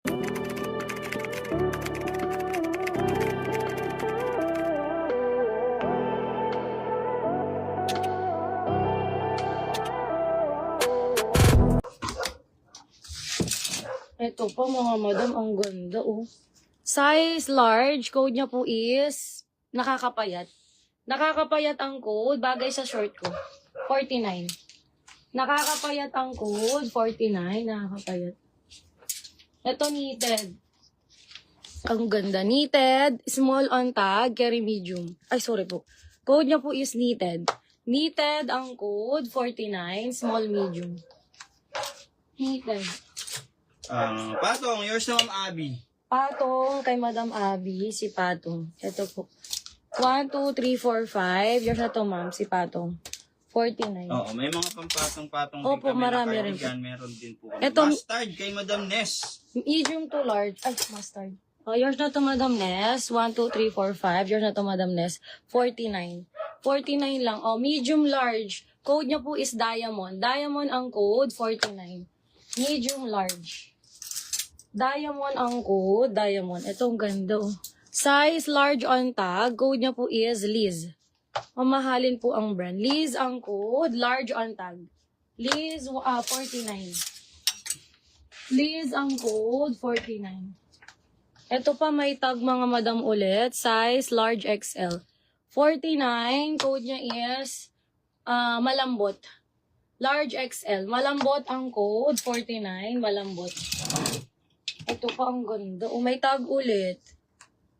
Ito pa mga madam, ang ganda oh. Size large, code niya po is nakakapayat. Nakakapayat ang code, bagay sa short ko. 49. Nakakapayat ang code, 49. Nakakapayat. Ito knitted. Ang ganda. Knitted, small on tag, carry medium. Ay, sorry po. Code niya po is knitted. Knitted ang code, 49, small medium. Knitted. Patong, yours na Ma'am Abby. Patong kay Madam Abby, si Patong. Ito po. 1, 2, 3, 4, 5. Yours na to, ma'am, si Patong. 49. Oo, may mga pampatong-patong Opo, din kami marami na rin cardigan. Meron din po kami. Ito- Mustard kay Madam Ness. Medium to large. Ay, mustard. Oh, yours na to, Madam Ness. 1, 2, 3, 4, 5. Yours na to, Madam Ness. 49. 49 lang. Oh, medium large. Code niya po is diamond. Diamond ang code, 49. Medium large. Diamond ang code. Diamond. Ito, ang ganda oh. Size large on tag. Code niya po is Liz. Mamahalin po ang brand. Liz ang code. Large on tag. Liz, 49. Liz ang code, 49. Ito pa may tag mga madam ulit. Size large XL. 49. Code niya is malambot. Large XL. Malambot ang code. 49. Malambot. Ito pa ang ganda. O may tag ulit.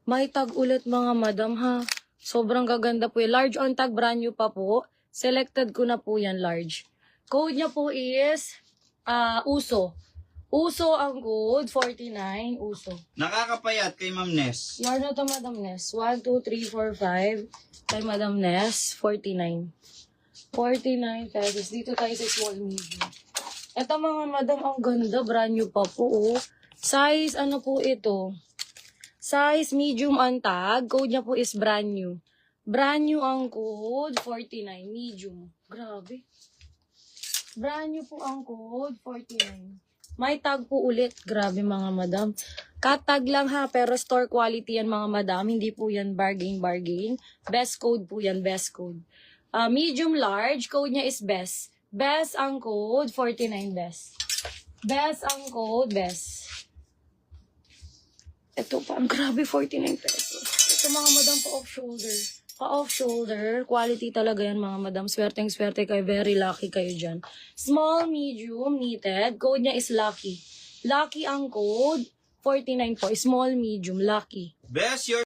May tag ulit mga madam ha. Sobrang gaganda po yung large on tag. Brand new pa po. Selected ko na po yan large. Code niya po is Uso. Uso ang code. 49. Uso. Nakakapayat kay Ma'am Ness. Yar na to Madam Ness. 1, 2, 3, 4, 5. Kay Madam Ness. 49. 49 pesos. Dito tayo sa small medium. Ito mga madam, ang ganda. Brand new pa po. Oh. Size, ano po ito? Size medium on tag. Code niya po is brand new. Brand new ang code. 49. Medium. Grabe. Brand new po ang code. 49. May tag po ulit. Grabe mga madam. Cut-tag lang ha. Pero store quality yan mga madam. Hindi po yan bargain. Best code po yan. Best code. Medium large. Code niya is best. Best ang code. 49 best. Best ang code. Best. Ito pa, ang grabe, 49 pesos. Ito mga madam, pa-off shoulder. Pa-off shoulder, quality talaga yan mga madam. Swerteng-swerte kayo, very lucky kayo dyan. Small, medium, knitted. Code niya is Lucky. Lucky ang code, 49 po. Small, medium, Lucky. Best your